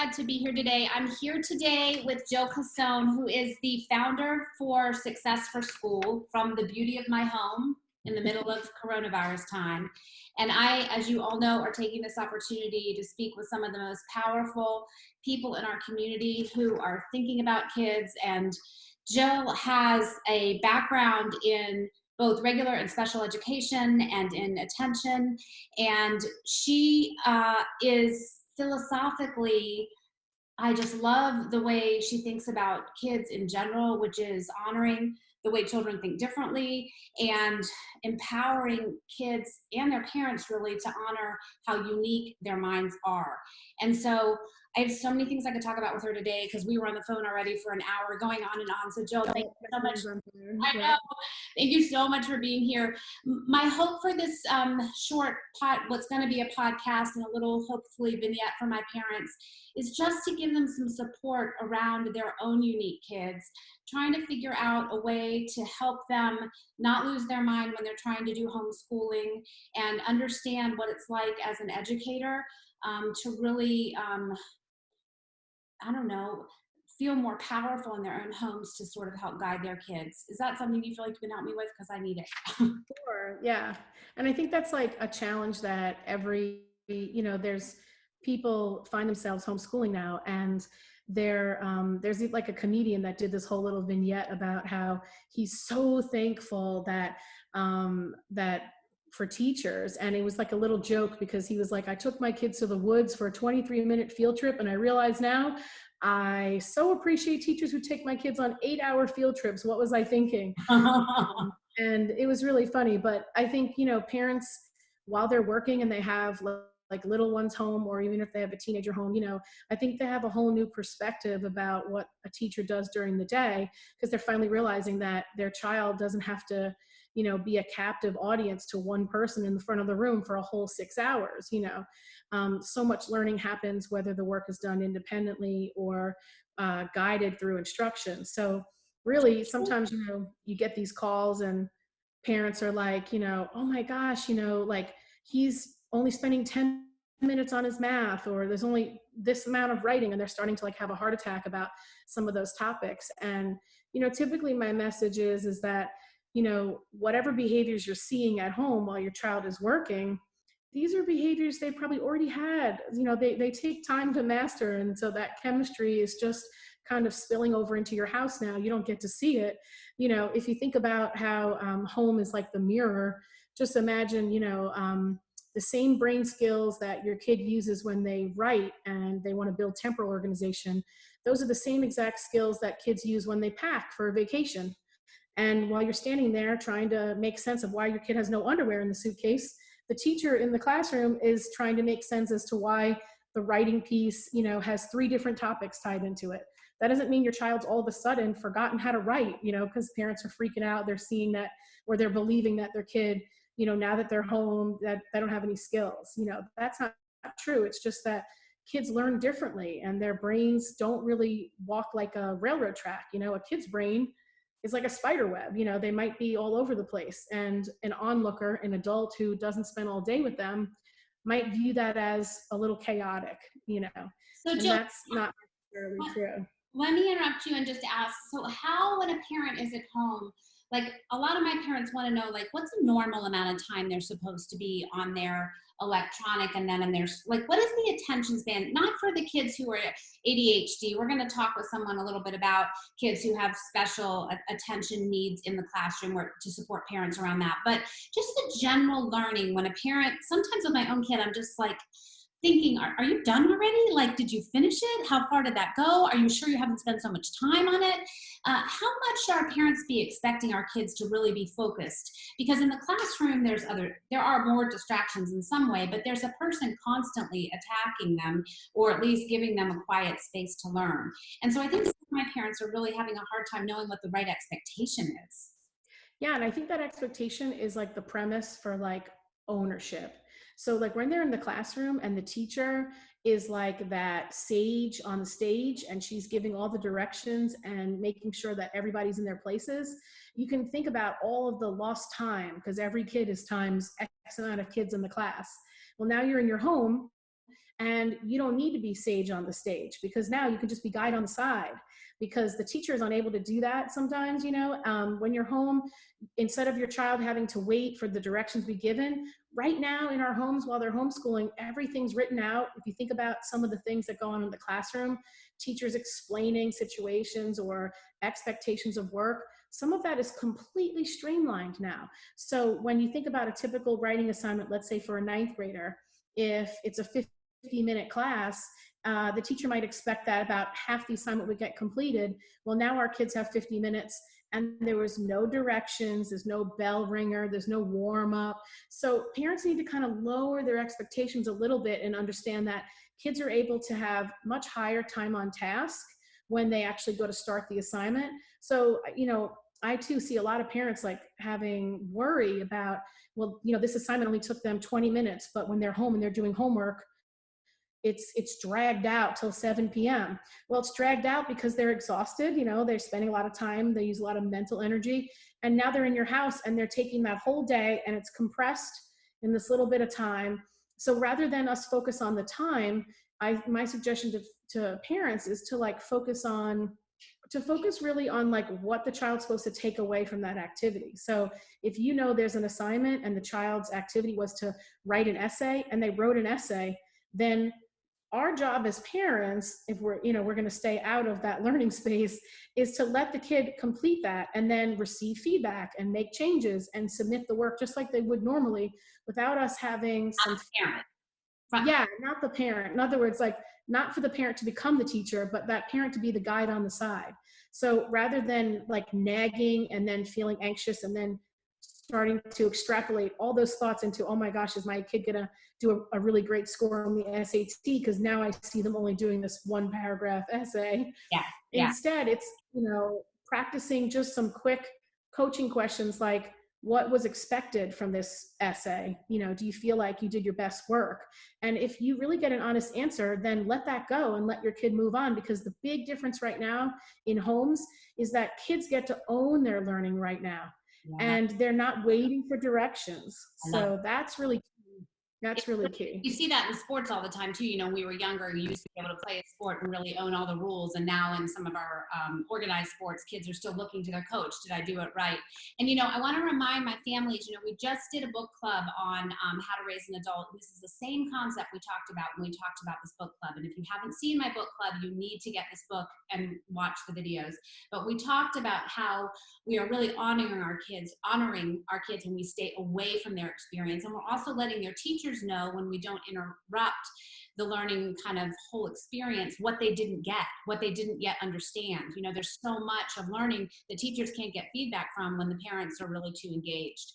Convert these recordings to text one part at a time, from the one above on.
glad to be here today. I'm here today with Jill Cassone, who is the founder for Success for School from the beauty of my home in the middle of coronavirus time. And I, as you all know, are taking this opportunity to speak with some of the most powerful people in our community who are thinking about kids. And Jill has a background in both regular and special education and in attention. And she is philosophically, I just love the way she thinks about kids in general, which is honoring the way children think differently and empowering kids and their parents really to honor how unique their minds are. And so I have so many things I could talk about with her today because we were on the phone already for an hour going on and on. So Jill, thank you so much. I know. Thank you so much for being here. My hope for this short what's going to be a podcast and a little hopefully vignette for my parents is just to give them some support around their own unique kids, trying to figure out a way to help them not lose their mind when they're trying to do homeschooling and understand what it's like as an educator to really, I don't know, feel more powerful in their own homes to sort of help guide their kids. Is that something you feel like you can help me with? Because I need it. Sure, yeah. And I think that's like a challenge that there's people find themselves homeschooling now, and there's like a comedian that did this whole little vignette about how he's so thankful that for teachers. And it was like a little joke because he was like, I took my kids to the woods for a 23-minute field trip, and I realize now I so appreciate teachers who take my kids on 8-hour field trips. What was I thinking? And it was really funny. But I think, parents, while they're working and they have like little ones home, or even if they have a teenager home, I think they have a whole new perspective about what a teacher does during the day, because they're finally realizing that their child doesn't have to, be a captive audience to one person in the front of the room for a whole 6 hours. So much learning happens whether the work is done independently or guided through instruction. So really, sometimes, you get these calls and parents are like, oh my gosh, like he's only spending 10 minutes on his math, or there's only this amount of writing, and they're starting to like have a heart attack about some of those topics. And, typically my message is that, whatever behaviors you're seeing at home while your child is working, these are behaviors they probably already had. They take time to master. And so that chemistry is just kind of spilling over into your house now. You don't get to see it. If you think about how home is like the mirror, just imagine, the same brain skills that your kid uses when they write and they want to build temporal organization. Those are the same exact skills that kids use when they pack for a vacation. And while you're standing there trying to make sense of why your kid has no underwear in the suitcase, the teacher in the classroom is trying to make sense as to why the writing piece, has 3 different topics tied into it. That doesn't mean your child's all of a sudden forgotten how to write, because parents are freaking out. They're seeing that, or they're believing that their kid, now that they're home, that they don't have any skills. That's not true. It's just that kids learn differently and their brains don't really walk like a railroad track. A kid's brain is like a spider web. They might be all over the place, and an onlooker, an adult who doesn't spend all day with them, might view that as a little chaotic, So and Jill, that's not necessarily true. let me interrupt you and just ask, so how, when a parent is at home, like a lot of my parents want to know, like, what's a normal amount of time they're supposed to be on their electronic, and then in their, like, what is the attention span? Not for the kids who are ADHD. We're going to talk with someone a little bit about kids who have special attention needs in the classroom, or to support parents around that. But just the general learning when a parent, sometimes with my own kid, I'm just like, thinking, are you done already? Like, did you finish it? How far did that go? Are you sure you haven't spent so much time on it? How much should our parents be expecting our kids to really be focused? Because in the classroom, there are more distractions in some way, but there's a person constantly attacking them, or at least giving them a quiet space to learn. And so I think some of my parents are really having a hard time knowing what the right expectation is. Yeah, and I think that expectation is like the premise for like ownership. So like when they're in the classroom and the teacher is like that sage on the stage and she's giving all the directions and making sure that everybody's in their places, you can think about all of the lost time, because every kid is times X amount of kids in the class. Well, now you're in your home And you don't need to be sage on the stage, because now you can just be guide on the side, because the teacher is unable to do that sometimes. When you're home, instead of your child having to wait for the directions be given, right now in our homes while they're homeschooling, everything's written out. If you think about some of the things that go on in the classroom, teachers explaining situations or expectations of work, some of that is completely streamlined now. So when you think about a typical writing assignment, let's say for a ninth grader, if it's a 50-minute class, the teacher might expect that about half the assignment would get completed. Well, now our kids have 50 minutes and there was no directions, there's no bell ringer, there's no warm up. So parents need to kind of lower their expectations a little bit and understand that kids are able to have much higher time on task when they actually go to start the assignment. So, I too see a lot of parents like having worry about, well, this assignment only took them 20 minutes, but when they're home and they're doing homework, it's dragged out till 7 p.m. Well, it's dragged out because they're exhausted. They're spending a lot of time, they use a lot of mental energy, and now they're in your house and they're taking that whole day and it's compressed in this little bit of time. So rather than us focus on the time, my suggestion to parents is to focus really on like what the child's supposed to take away from that activity. So if there's an assignment and the child's activity was to write an essay and they wrote an essay, then our job as parents, if we're going to stay out of that learning space, is to let the kid complete that and then receive feedback and make changes and submit the work just like they would normally, without us having some Parent. yeah, not the parent. In other words, like not for the parent to become the teacher, but that parent to be the guide on the side. So rather than like nagging and then feeling anxious and then starting to extrapolate all those thoughts into, oh my gosh, is my kid gonna do a really great score on the SAT? Because now I see them only doing this one paragraph essay. Yeah. Yeah. Instead, it's, practicing just some quick coaching questions like, what was expected from this essay? Do you feel like you did your best work? And if you really get an honest answer, then let that go and let your kid move on, because the big difference right now in homes is that kids get to own their learning right now. Yeah. And they're not waiting for directions. So that's really key. That's really key. You see that in sports all the time too. When we were younger, you used to be able to play a sport and really own all the rules. And now in some of our organized sports, kids are still looking to their coach. Did I do it right? And, I want to remind my families, we just did a book club on how to raise an adult. And this is the same concept we talked about when we talked about this book club. And if you haven't seen my book club, you need to get this book and watch the videos. But we talked about how we are really honoring our kids when we stay away from their experience. And we're also letting their teachers know when we don't interrupt the learning kind of whole experience, what they didn't get, what they didn't yet understand. There's so much of learning that teachers can't get feedback from when the parents are really too engaged.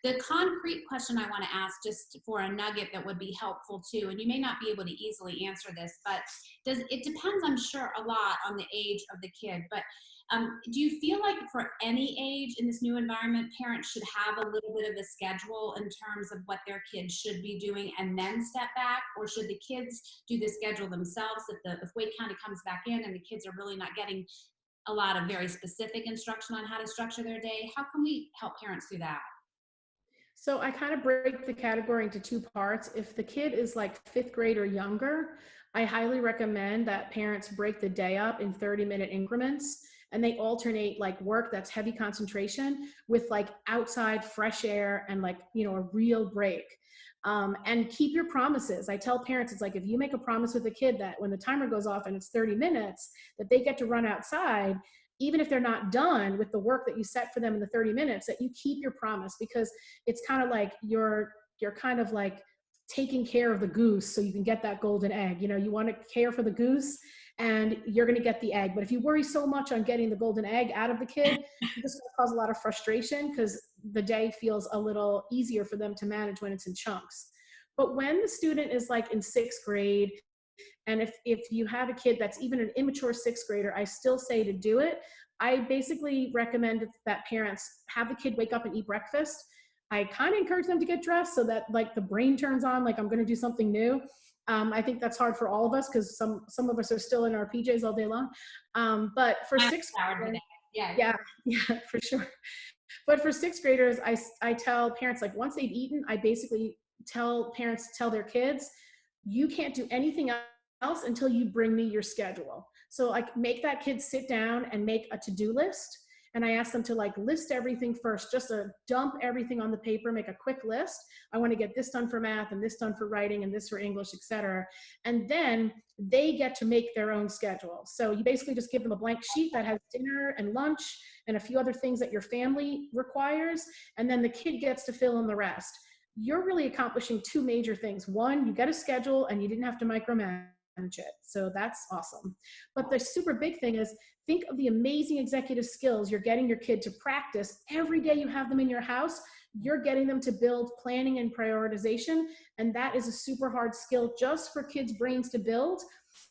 The concrete question I want to ask, just for a nugget that would be helpful too, and you may not be able to easily answer this, but it depends, I'm sure, a lot on the age of the kid. But do you feel like for any age in this new environment, parents should have a little bit of a schedule in terms of what their kids should be doing and then step back? Or should the kids do the schedule themselves if Wake County comes back in and the kids are really not getting a lot of very specific instruction on how to structure their day? How can we help parents do that? So I kind of break the category into two parts. If the kid is like fifth grade or younger, I highly recommend that parents break the day up in 30-minute increments, and they alternate like work that's heavy concentration with like outside fresh air and like, a real break. And keep your promises. I tell parents, it's like, if you make a promise with a kid that when the timer goes off and it's 30 minutes, that they get to run outside, even if they're not done with the work that you set for them in the 30 minutes, that you keep your promise, because it's kind of like you're kind of like taking care of the goose so you can get that golden egg. You want to care for the goose and you're going to get the egg. But if you worry so much on getting the golden egg out of the kid, you're just going to cause a lot of frustration, because the day feels a little easier for them to manage when it's in chunks. But when the student is like in sixth grade, and if you have a kid that's even an immature sixth grader, I still say to do it. I basically recommend that parents have the kid wake up and eat breakfast. I kind of encourage them to get dressed so that like the brain turns on, like I'm going to do something new. I think that's hard for all of us because some of us are still in our PJs all day long. But for sixth graders, yeah, for sure. But for sixth graders, I tell parents, like once they've eaten, I basically tell parents to tell their kids, you can't do anything else until you bring me your schedule. So like make that kid sit down and make a to-do list. And I ask them to like list everything first, just to dump everything on the paper, make a quick list. I want to get this done for math and this done for writing and this for English, etc. And then they get to make their own schedule. So you basically just give them a blank sheet that has dinner and lunch and a few other things that your family requires. And then the kid gets to fill in the rest. You're really accomplishing two major things. One, you get a schedule and you didn't have to micromanage it. So that's awesome. But the super big thing is think of the amazing executive skills you're getting your kid to practice every day you have them in your house. You're getting them to build planning and prioritization. And that is a super hard skill just for kids' brains to build.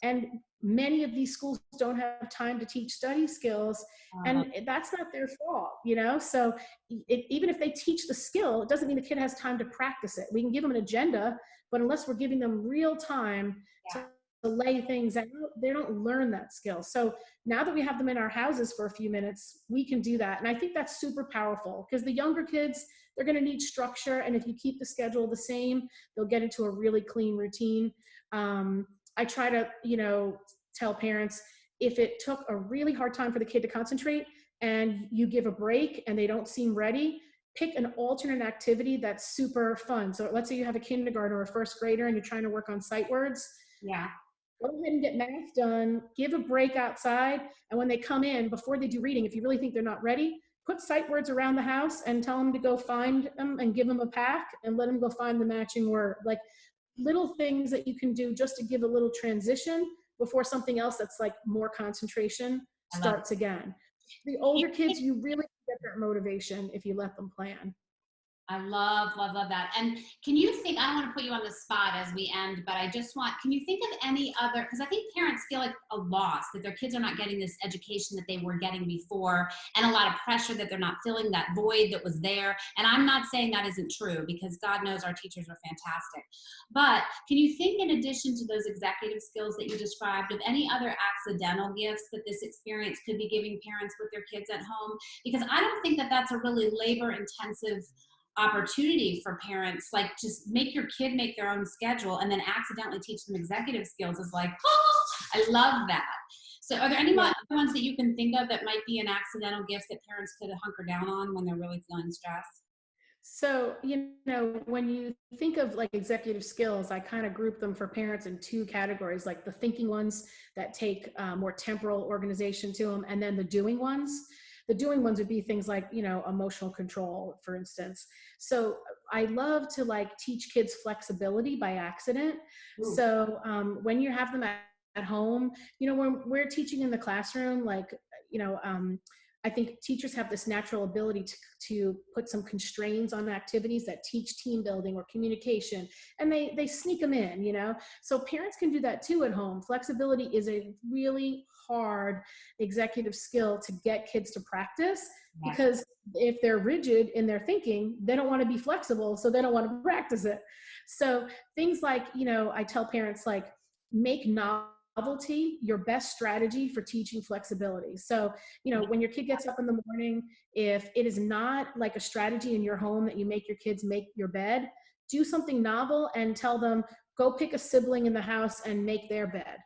And many of these schools don't have time to teach study skills, and that's not their fault, you know? So even if they teach the skill, it doesn't mean the kid has time to practice it. We can give them an agenda, but unless we're giving them real time to lay things out, they don't learn that skill. So now that we have them in our houses for a few minutes, we can do that. And I think that's super powerful because the younger kids, they're going to need structure. And if you keep the schedule the same, they'll get into a really clean routine. I try to, tell parents if it took a really hard time for the kid to concentrate and you give a break and they don't seem ready, pick an alternate activity that's super fun. So let's say you have a kindergartner or a first grader and you're trying to work on sight words. Yeah. Go ahead and get math done, give a break outside, and when they come in, before they do reading, if you really think they're not ready, put sight words around the house and tell them to go find them and give them a pack and let them go find the matching word. Like little things that you can do just to give a little transition before something else that's like more concentration starts again. The older kids, you really get that motivation if you let them plan. I love, love, love that. And can you think, I don't want to put you on the spot as we end, but I just want, can you think of any other, because I think parents feel like a loss that their kids are not getting this education that they were getting before, and a lot of pressure that they're not filling that void that was there. And I'm not saying that isn't true because God knows our teachers are fantastic. But can you think, in addition to those executive skills that you described, of any other accidental gifts that this experience could be giving parents with their kids at home? Because I don't think that that's a really labor intensive opportunity for parents. Like, just make your kid make their own schedule and then accidentally teach them executive skills is like, oh, I love that. So are there any other ones that you can think of that might be an accidental gift that parents could hunker down on when they're really feeling stressed? So, when you think of like executive skills, I kind of group them for parents in two categories, like the thinking ones that take more temporal organization to them, and then the doing ones. The doing ones would be things like, emotional control, for instance. So I love to like teach kids flexibility by accident. Ooh. So when you have them at home, when we're teaching in the classroom, like, you know, I think teachers have this natural ability to put some constraints on activities that teach team building or communication, and they sneak them in. So parents can do that too at home. Flexibility is a really hard executive skill to get kids to practice, because if they're rigid in their thinking, they don't want to be flexible, so they don't want to practice it. So things like, I tell parents, like, make novelty your best strategy for teaching flexibility. So, when your kid gets up in the morning, if it is not like a strategy in your home that you make your kids make your bed, do something novel and tell them, go pick a sibling in the house and make their bed.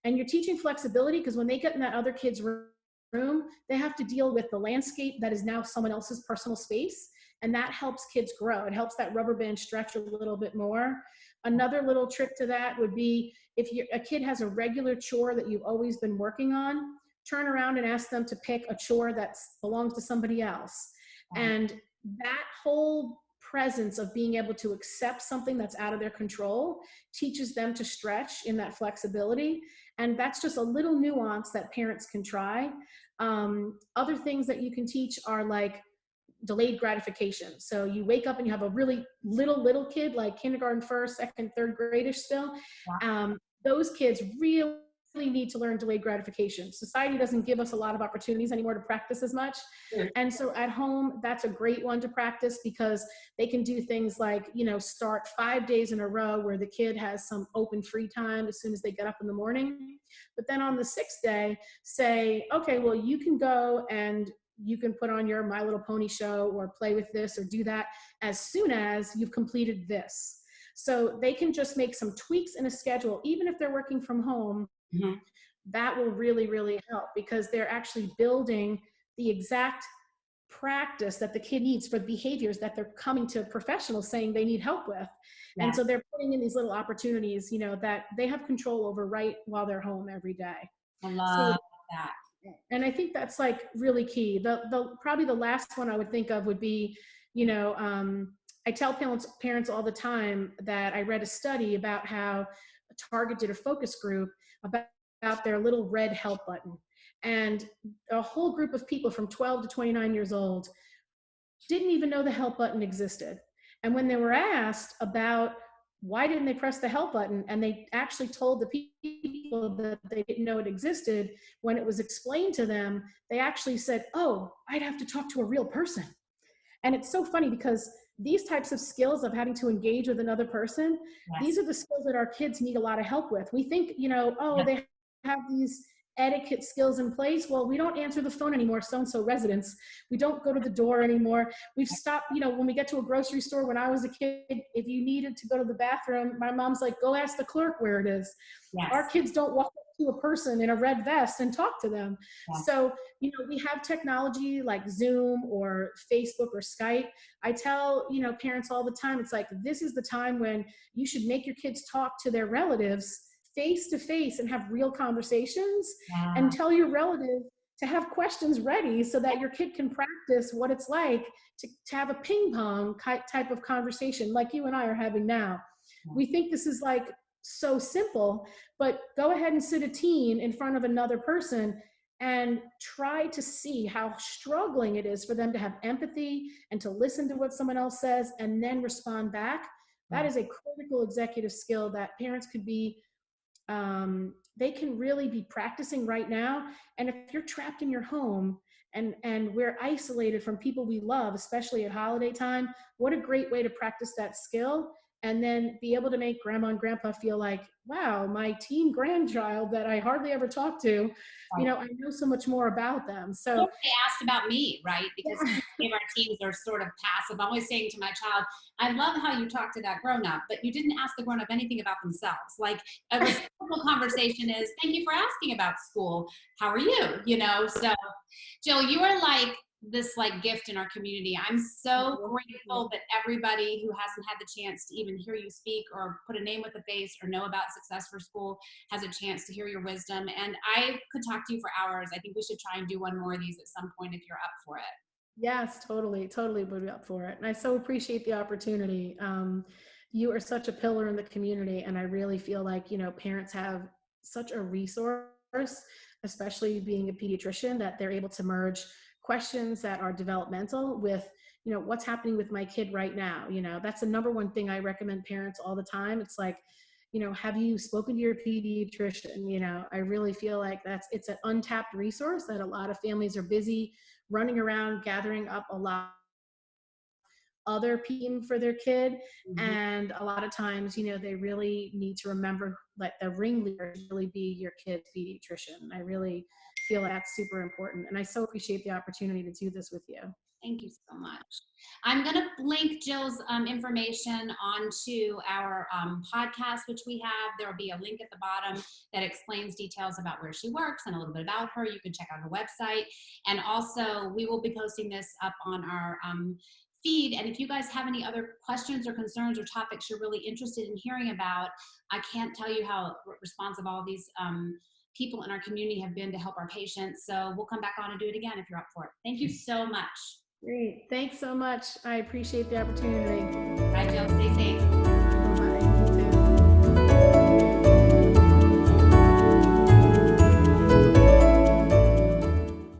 And you're teaching flexibility because when they get in that other kid's room, they have to deal with the landscape that is now someone else's personal space. And that helps kids grow. It helps that rubber band stretch a little bit more. Another little trick to that would be, if a kid has a regular chore that you've always been working on, turn around and ask them to pick a chore that belongs to somebody else. And that whole presence of being able to accept something that's out of their control teaches them to stretch in that flexibility. And that's just a little nuance that parents can try. Other things that you can teach are like delayed gratification. So you wake up and you have a really little kid, like kindergarten, first, second, third gradish still. Those kids really need to learn delayed gratification. Society doesn't give us a lot of opportunities anymore to practice as much. And so at home, that's a great one to practice, because they can do things like, start 5 days in a row where the kid has some open free time as soon as they get up in the morning. But then on the sixth day, say, okay, well, you can go and you can put on your My Little Pony show or play with this or do that as soon as you've completed this. So they can just make some tweaks in a schedule, even if they're working from home. Mm-hmm. That will really, really help because they're actually building the exact practice that the kid needs for behaviors that they're coming to professionals saying they need help with. And Yes, so they're putting in these little opportunities, that they have control over right while they're home every day. I So, love that. and I think that's like really key. The probably the last one I would think of would be, I tell parents all the time that I read a study about how Target did a focus group about their little red help button. And a whole group of people from 12 to 29 years old didn't even know the help button existed. And when they were asked about why didn't they press the help button, and they actually told the people that they didn't know it existed, when it was explained to them, they actually said, "Oh, I'd have to talk to a real person." And it's so funny because these types of skills of having to engage with another person, Yes. these are the skills that our kids need a lot of help with. We think, oh, Yes. they have these etiquette skills in place. Well, we don't answer the phone anymore, so-and-so residents. We don't go to the door anymore. We've stopped, when we get to a grocery store, when I was a kid, if you needed to go to the bathroom, my mom's like, go ask the clerk where it is. Yes. Our kids don't walk up to a person in a red vest and talk to them. Yes. So, we have technology like Zoom or Facebook or Skype. I tell, parents all the time, it's like, this is the time when you should make your kids talk to their relatives face to face and have real conversations, and tell your relative to have questions ready so that your kid can practice what it's like to have a ping pong type of conversation like you and I are having now. We think this is like so simple, but go ahead and sit a teen in front of another person and try to see how struggling it is for them to have empathy and to listen to what someone else says and then respond back. That is a critical executive skill that parents could be, they can really be practicing right now. And if you're trapped in your home and we're isolated from people we love, especially at holiday time, what a great way to practice that skill and then be able to make grandma and grandpa feel like, wow, my teen grandchild that I hardly ever talk to, I know so much more about them. So they asked about me, right? Because many of our teens are sort of passive. I'm always saying to my child, I love how you talk to that grown-up, but you didn't ask the grown-up anything about themselves. Like a reciprocal conversation is, thank you for asking about school. How are you? So Jill, you are like this like gift in our community. I'm so grateful that everybody who hasn't had the chance to even hear you speak or put a name with a face or know about Success for School has a chance to hear your wisdom. And I could talk to you for hours. I think we should try and do one more of these at some point if you're up for it. Yes, totally would be up for it. And I so appreciate the opportunity. You are such a pillar in the community, and I really feel like, parents have such a resource, especially being a pediatrician, that they're able to merge questions that are developmental with, what's happening with my kid right now. That's the number one thing I recommend parents all the time. It's like, have you spoken to your pediatrician? I really feel like it's an untapped resource that a lot of families are busy running around gathering up a lot other people for their kid. And a lot of times, they really need to remember that the ringleader should really be your kid's pediatrician. I really feel like that's super important. And I so appreciate the opportunity to do this with you. Thank you so much. I'm going to link Jill's information onto our podcast, which we have. There will be a link at the bottom that explains details about where she works and a little bit about her. You can check out her website. And also, we will be posting this up on our feed. And if you guys have any other questions or concerns or topics you're really interested in hearing about, I can't tell you how responsive all these people in our community have been to help our patients. So we'll come back on and do it again if you're up for it. Thank you so much. Great. Thanks so much. I appreciate the opportunity. Bye, Jill. Stay safe.